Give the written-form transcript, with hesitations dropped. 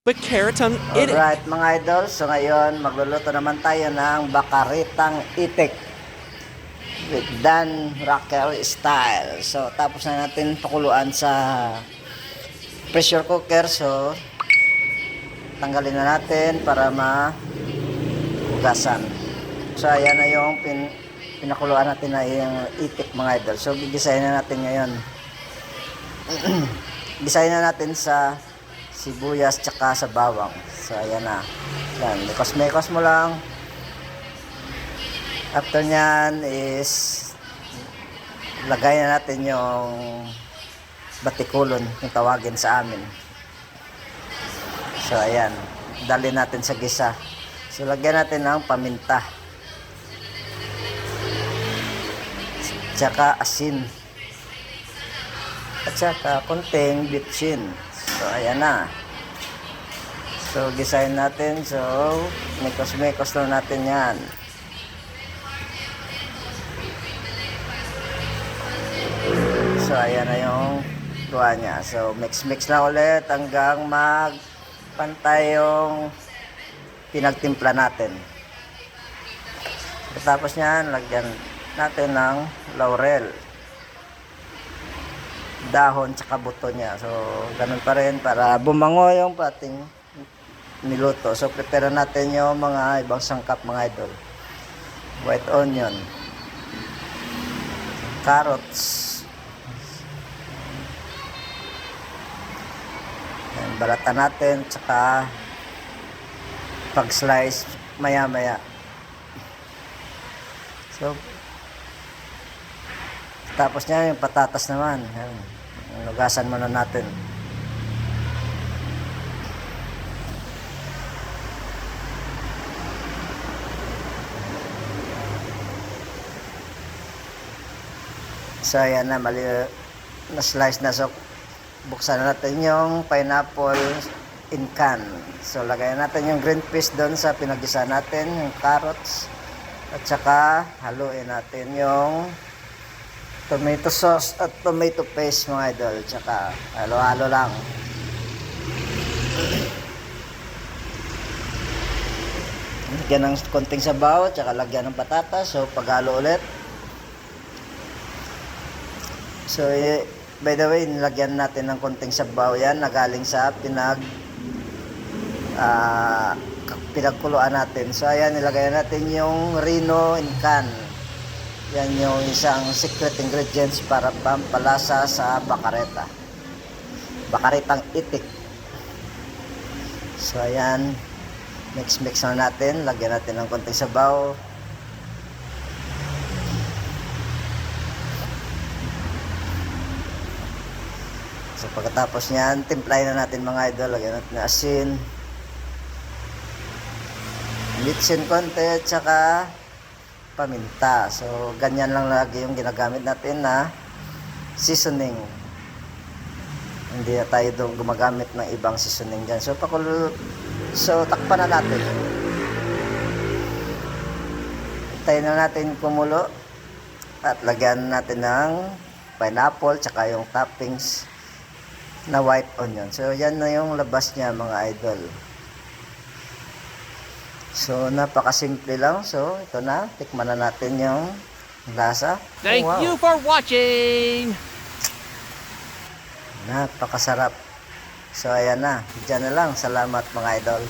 But carrots on it. Alright mga idol, so ngayon magluluto naman tayo ng bakaritang itik with Dan Raquel style. So tapos na natin pakuluan sa pressure cooker. So tanggalin na natin para mahugasan. So ayan na yung pinakuluan natin na yung itik mga idol. So gigisahin na natin ngayon. Gisahin na natin sa sibuyas tsaka sa bawang. So ayan na. Yan, mekos mo lang. After nyan is lagay na natin yung batikulon, yung tawagin sa amin. So ayan, dali natin sa gisa. So lagyan natin ng paminta tsaka asin at saka konting bitchin. So ayan na. So gisahin natin. So mekos lang natin yan. So ayan na yung tuwa niya. So mix lang ulit hanggang magpantay yung pinagtimpla natin. Tapos nyan, lagyan natin ng laurel, dahon tsaka buto niya. So ganun pa rin para bumango yung pating niluto. So prepare natin yung mga ibang sangkap mga idol. White onion, carrots, yan, balatan natin tsaka pag slice maya. So tapos niya yung patatas naman. Yan. Nugasan muna natin. So ayan na, na slice na. So buksan na natin yung pineapple in can. So lagay natin yung green peas doon sa pinagisa natin, yung carrots. At saka haluin natin yung tomato sauce at tomato paste mga idol. Tsaka halo-halo lang. Lagyan ng konting sabaw, tsaka lagyan ng patatas. So paghalo ulit. So by the way, nilagyan natin ng konting sabaw yan na galing sa pinagkuluan natin. So ayan, nilagay natin yung Reno in can. Yan yung isang secret ingredients para pampalasa sa bakaritang itik. So ayan, mix na natin. Lagyan natin ng konting sabaw. So pagkatapos nyan, timplahin na natin mga idol. Lagyan natin ng asin, bitsin konti, tsaka paminta. So ganyan lang lagi yung ginagamit natin na seasoning. Hindi na tayo doon gumagamit ng ibang seasoning dyan. So takpan na natin. Hintayin na natin kumulo. At lagyan natin ng pineapple tsaka yung toppings na white onion. So yan na yung labas niya mga idol. So napakasimple lang. So ito na, tikman na natin yung lasa. Thank you for watching. Napakasarap. So ayan na, dyan na lang. Salamat mga idol.